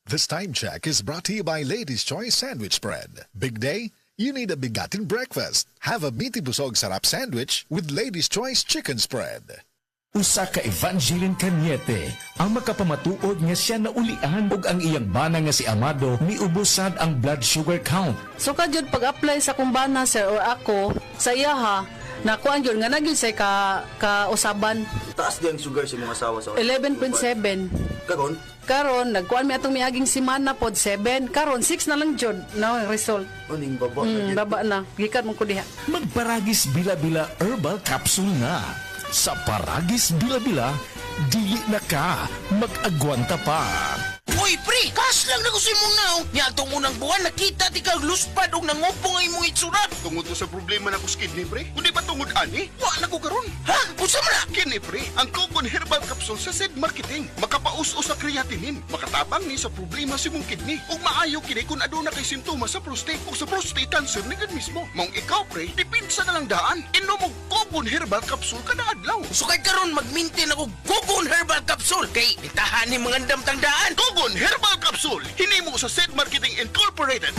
This time check is brought to you by Ladies' Choice Sandwich Spread. Big day? You need a bigatin breakfast. Have a meaty busog sarap sandwich with Ladies' Choice Chicken Spread. Usa ka Evangeline Cañete ang makapamatuod nga siya na ulian ug ang iyang bana nga si Amado miubusad ang blood sugar count. So kadyod pag-apply sa kumbana sir or ako sa iya ha, nakuan yun nga nagyud say ka usaban. Taas di ang sugar sa mga asawa sa 11.7. Karon? Karon nagkuan mi atong miaging semana pod 7. Karon 6 na lang jud na ang result. Uning baba. Baba na. Gikan mo ko diha. Magparagis bila-bila herbal capsule nga. Sa Paragis Bila-Bila, dili na ka mag-agwanta pa. Uy, pre! Kas lang na ko sa imong naong. Niya itong unang buwan, nakita ti kag luspad o nangupong ay mong itsurat. Tungod to sa problema na ko sa kidney, pre. Kundi ba tungod ani? Wa na ko karon. Ha? Pusa mo na! Kini, pre. Ang Cogon Herbal Capsule sa Zed Marketing. Makapaus-us sa creatinine. Makatabang ni sa problema sa mong kidney. Ug maayo kini kung aduna kay simptomas sa prostate o sa prostate cancer ni gud mismo. Mong ikaw, pre, dipinsa na lang daan. Inom mo Cogon Herbal Capsule kada adlaw. So kay karon mag-maintain ako Cogon Herbal Capsule kay itahan ni mga damtang daan. Cogon Herbal Capsule. Hinimo sa Zed Marketing Incorporated.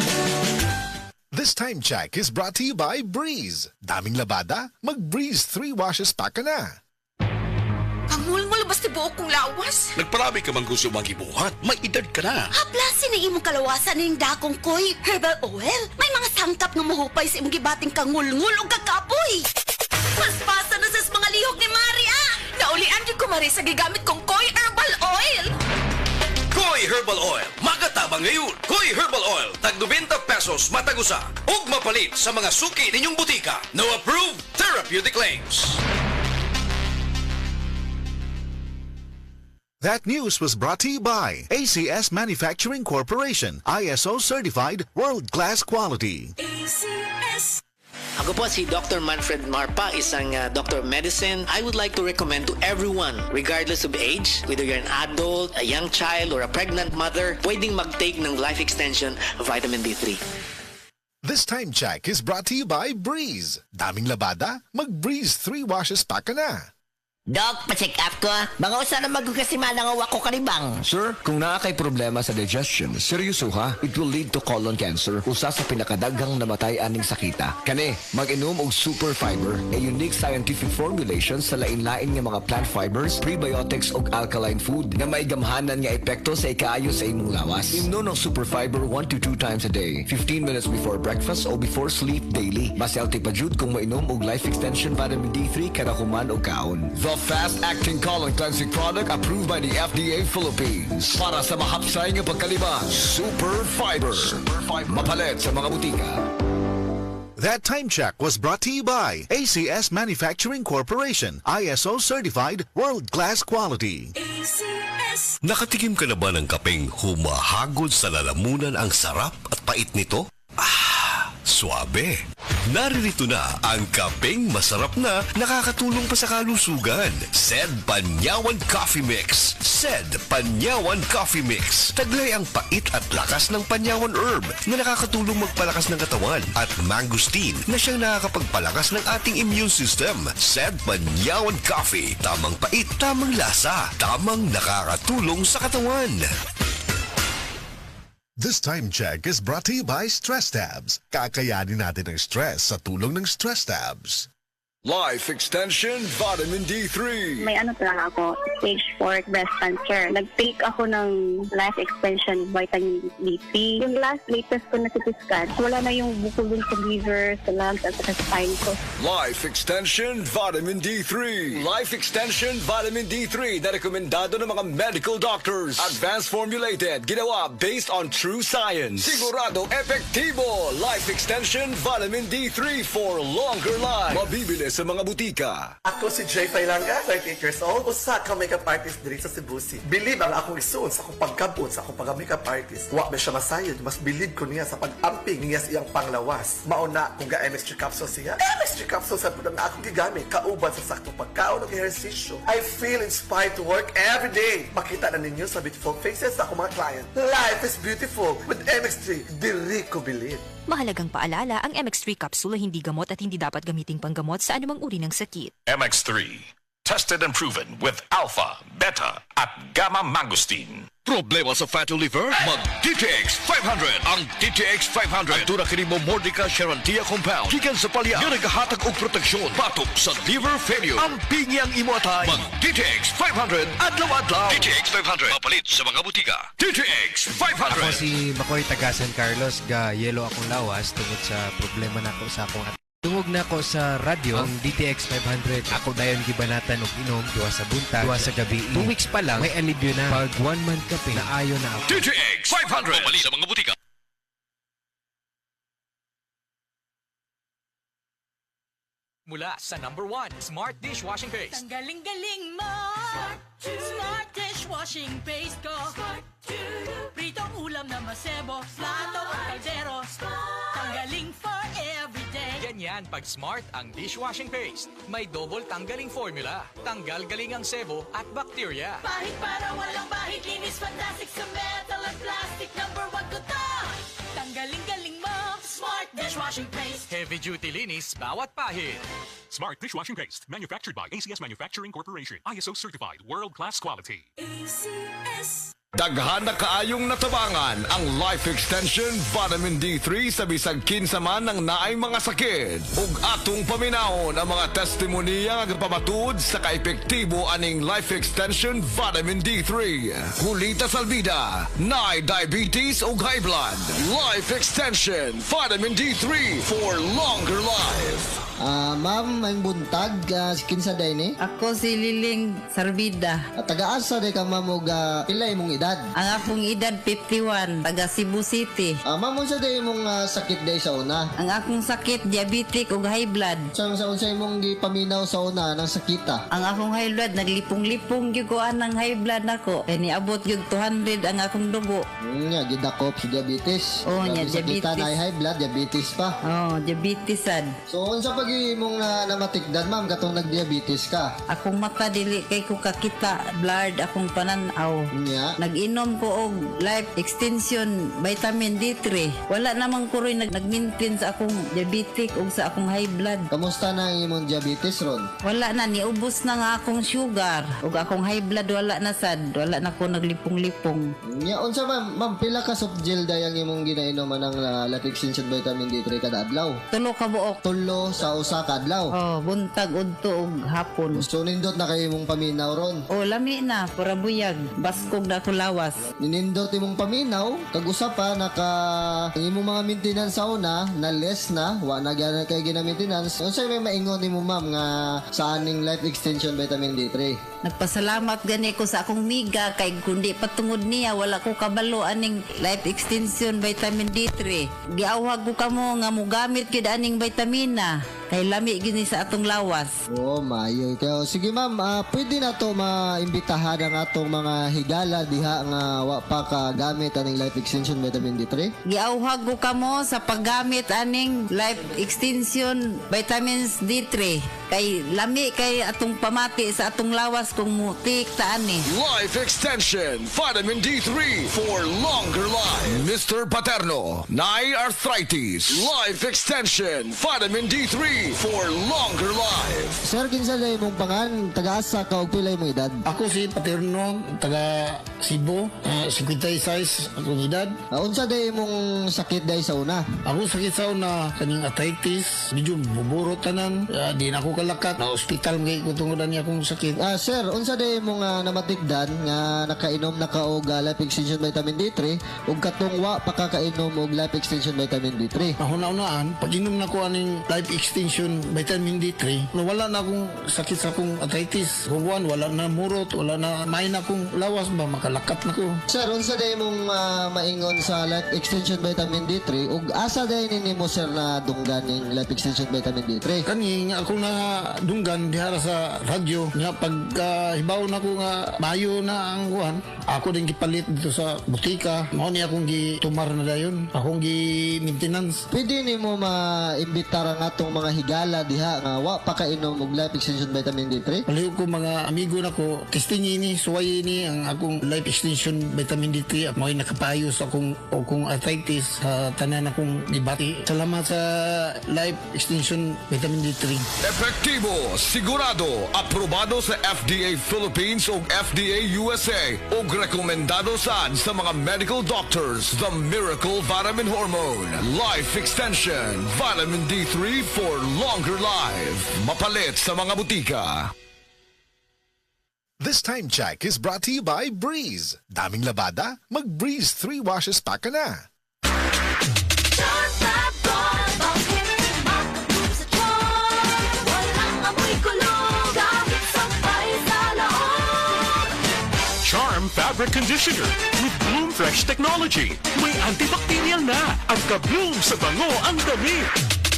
This time check is brought to you by Breeze. Daming labada? Mag-Breeze 3 washes pa ka na. Pangulmul basta buok kong lawas. Nagparami ka man gusto magibuhat. May edad ka na. Haplasin na imong kalawasan ng dakong koy herbal oil. May mga sangkap nga mahupay sa imong gibating kangulngul o kakapoy. Paspasa na sa mga lihok ni Maria. Naulian din ko Maria sa gigamit kong koy herbal oil. Koy Herbal Oil. Magatabang ngayon. Koy Herbal Oil. Tag 90 pesos matagusa. Ug mapalit sa mga suki ninyong butika. No approved therapeutic claims. That news was brought to you by ACS Manufacturing Corporation, ISO certified world-class quality. ACS. Ako po si Dr. Manfred Marpa, isang Doctor of Medicine. I would like to recommend to everyone, regardless of age, whether you're an adult, a young child, or a pregnant mother, pwedeng mag-take ng life extension vitamin D3. This time check is brought to you by Breeze. Daming labada? Mag-Breeze 3 washes pa ka na. Doc, pa-check up ko. Mga usa na magkakasimana nga wako kanibang. Sir, kung naa kay problema sa digestion, seryoso ha, it will lead to colon cancer, usa sa pinakadaghang namatay aning sakita. Kani, mag-inom og Super Fiber, a unique scientific formulation sa lain-lain nga mga plant fibers, prebiotics ug alkaline food nga may gamhanan nga epekto sa ikaayo sa imong lawas. Inom ng Super Fiber 1 to 2 times a day, 15 minutes before breakfast o before sleep daily. Mas healthy pa jud kung mainom og life extension vitamin D3 kada human o kaon. Fast-acting colon cleansing product approved by the FDA Philippines. Para sa mahapsay nga pagkalibang, Super Fiber. Mapalit sa mga butika. That time check was brought to you by ACS Manufacturing Corporation, ISO certified world-class quality. ACS. Nakatikim ka na ba ng kapeng humahagod sa lalamunan ang sarap at pait nito? Suabe. Naririto na ang kapeng masarap na nakakatulong pa sa kalusugan. Zed Panyawan Coffee Mix. Zed Panyawan Coffee Mix. Taglay ang pait at lakas ng panyawan herb na nakakatulong magpalakas ng katawan at mangosteen na siyang nakakapagpalakas ng ating immune system. Zed Panyawan Coffee. Tamang pait, tamang lasa, tamang nakakatulong sa katawan. This time check is brought to you by Stress Tabs. Kakayanin natin ang stress sa tulong ng Stress Tabs. Life Extension Vitamin D3. May ano talaga ako, stage 4 breast cancer. Nag-take ako ng life extension vitamin D3. Yung latest ko na CT scan, wala na yung bukol dun sa liver, sa lungs, at sa spine ko. Life Extension Vitamin D3. Life Extension Vitamin D3 na rekomendado ng mga medical doctors. Advanced formulated, ginawa based on true science. Sigurado epektibo. Life Extension Vitamin D3 for longer life. Mabibili sa mga butika. Ako si Jay Pailanga, 38 years old, usa ka makeup artist diri sa Cebu City. Believe ang akong isuon sa akong pagkabot sa akong pagka-makeup artist. Wa ba siya masayod, mas believe ko niya sa pag-amping niya sa iyang panglawas. Mauna kung ga MSG capsule siya. MSG capsule sa pudang na akong gigamit, kauban sa saktong pagkaon ug ehersisyo. I feel inspired to work every day. Makita na ninyo sa beautiful faces sa akong mga client. Life is beautiful with MX3. Diri ko believe. Mahalagang paalala, ang MX3 capsule ay hindi gamot at hindi dapat gamiting panggamot sa anumang uri ng sakit. MX3, tested and proven with alpha, beta, at gamma mangosteen. Problema sa fatty liver? Mag DTX 500. Ang DTX 500 ang tunang kini mo Mordica Charantia compound gikan sa palya nga nagahatag og proteksyon batok sa liver failure. Ang pingyang imo atay. Mag DTX 500 adlaw-adlaw. DTX 500 mapalit sa mga butika. DTX 500. Ako si Makoy taga San Carlos, ga yelo akong lawas tungod sa problema nako sa akong tungog na ko sa radyo ang DTX 500. Ako dayon gibanatan og inom duwa sa buntag, duwa sa gabi. 2 weeks pa lang may alibyo na. Pag 1 month kape na ayo na ako. DTX 500 mapalit sa mga butika. Mula sa #1 Smart Dishwashing Paste. Ang galing-galing mo! Smart Dishwashing Paste ko. Pritong ulam na masebo, plato o kaldero. Tanggaling for everyday. Ganyan pag Smart ang dishwashing paste. May double tanggaling formula. Tanggal galing ang sebo at bakterya. Pahit para walang bahid, linis fantastic sa metal at plastic. #1 ko to! Tanggaling-galing mo! Smart Dishwashing Paste. Heavy duty linis bawat pahid. Smart Dishwashing Paste, manufactured by ACS Manufacturing Corporation. ISO certified, world-class quality. ACS. Daghan na kaayong natabangan ang Life Extension Vitamin D3 sa bisag kinsa man ng naay mga sakit. Ug atong paminahon ang mga testimonya nga gapamatud sa kaepektibo aning Life Extension Vitamin D3. Hulita salbida, naay diabetes ug high blood. Life Extension Vitamin D3 for longer life. Ma'am, may buntag, kinsa day ni? Ako si Liling Sarbida. Taga-asa day ka ma'am og pilay mong edad? Ang akong edad 51, taga Cebu City. Ma'am, unsa day mong sakit day sa una? Ang akong sakit, diabetic ug high blood. Sa unsa imong gipaminaw sa una ng sakita? Ang akong high blood, naglipong-lipong gyud ko anang high blood nako. Kay niabot gyud 200 ang akong dugo. Nya gidakop si diabetes. Oh, nya diabetes. Sakita na high blood, diabetes pa. Oh, diabetes sad. So unsa pag imong namatikdan ma'am katong nagdiabetes ka? Akong mata dili kay ko kakita, blurred akong pananaw. Nya nag-inom ko og Life Extension Vitamin D3. Wala namang kuroy nag-maintain sa akong diabetic ug sa akong high blood. Kamusta na ang imong diabetes ron? Wala na, niubos na nga akong sugar ug akong high blood wala na sad. Wala na ko naglipong-lipong. Nya unsa ma'am pila ka soft gel day ang imong ginainom ng Life Extension Vitamin D3 kada adlaw? 3 ka buok. 3 sa usa ka adlaw. Oh, buntag udto ug hapon. So nindot na kay imong paminaw ron. Oh, lami na para buyag. Baskog na ko lawas. Ninindot imong paminaw kag usa pa naka imong mga maintenance sa una na less na wa na gyud kay gina-maintenance. Unsa may maingon nimo ma'am nga sa aning Life Extension Vitamin D3? Nagpasalamat gani ko sa akong miga kay kundi patungod niya wala ko kabalo aning Life Extension Vitamin D3. Giawhag ko kamo nga mogamit gid aning vitamina kay lami gini sa atong lawas. Oh, maayo kayo. Sige ma'am, pwede na to maimbitahan ang atong mga higala diha nga wa pa ka gamit aning Life Extension Vitamin D3. Giawhag ko kamo sa paggamit aning Life Extension Vitamins D3 kay lami kay atong pamati sa atong lawas kung mutik ta ani. Life Extension Vitamin D3 for longer life. Mr. Paterno, naay arthritis. Life Extension Vitamin D3 for longer life. Sir, kinsa day mong pangan, taga-asa ka og pilay mong edad? Ako si Paterno, taga Cebu, 56 akong edad. Unsa day mong sakit day sa una? Ako sakit sa una kaning arthritis, medyo buburo tanan, di na ako kalakat, na hospital ngay ko tungod ani akong sakit. Sir, unsa day mong namatikdan nga nakainom na ka og Life Extension Vitamin D3 ug katong wa pa ka kainom og Life Extension Vitamin D3? Mahuna-unaan, pag inom na ko aning Life Extension Vitamin D3, no, wala na akong sakit sa akong arthritis. Kung wala na murot, wala na main akong lawas ba, makalakat na ko. Sir, unsa day mong maingon sa Life Extension Vitamin D3 ug asa day nimo sir na dunggan ning Life Extension Vitamin D3? Kani nga ako na dunggan dihara sa radyo nga pag hibaw na ko nga mayo na ang kuhan, ako din gipalit dito sa butika. Mao ni akong gitumar na dayon, akong gi-maintenance. Pwede nimo maimbita ang atong mga higala diha nga wa pa kainom og Life Extension Vitamin D3? Paliw ko mga amigo nako, testing ini, suway ini ang akong Life Extension Vitamin D3 at mao'y nakapayo sa akong arthritis sa tanan akong dibati. Salamat sa Life Extension Vitamin D3. Epektibo, sigurado, aprobado sa FDA Philippines ug FDA USA ug rekomendado sad sa mga medical doctors. The Miracle Vitamin Hormone. Life Extension. Vitamin D3 for longer life. Mapalit sa mga butika. This time check is brought to you by Breeze. Daming labada? Mag-Breeze 3 washes pa ka na. Charm Fabric Conditioner with Bloom Fresh Technology. May antibacterial na at ka-bloom sa bango ang damit.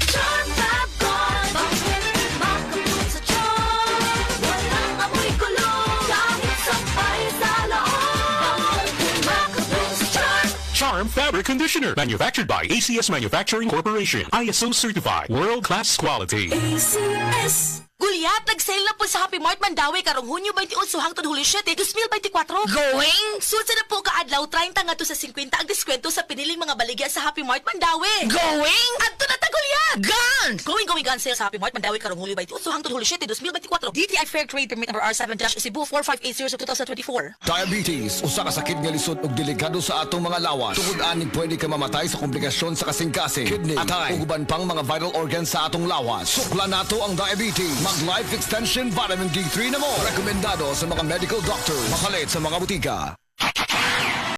Charm Fab Gone, bakit makabloom sa charm? Walang amoy kulong, kahit sampay sa loob. Makabloom sa charm. Charm Fabric Conditioner. Manufactured by ACS Manufacturing Corporation. ISO certified. World-class quality. ACS. Gulyat, nag-sale na po sa Happy Mart Mandawi karong Hunyo 28 hangtod Hulyo 7, 2024. Going? Sulsa na po kaadlaw 30 ngadto sa 50 ang diskwento sa piniling mga baligya sa Happy Mart Mandawi. Going? Adto na ta Gulyat. Gone! Going gun sale sa Happy Mart Mandawi karong Hulyo 28 hangtod Hulyo 7, 2024. DTI Fair Trade Permit number R7-Cebu 4580 2024. Diabetes, usa ka sakit nga lisod ug delikado sa atong mga lawas. Tungod ani pwede ka mamatay sa komplikasyon sa kasing-kasing, kidney, atay, ug uban pang mga vital organs sa atong lawas. Sukla nato ang diabetes. Mag-Life Extension Vitamin D3 na mo. Rekomendado sa mga medical doctors. Makalit sa mga butika.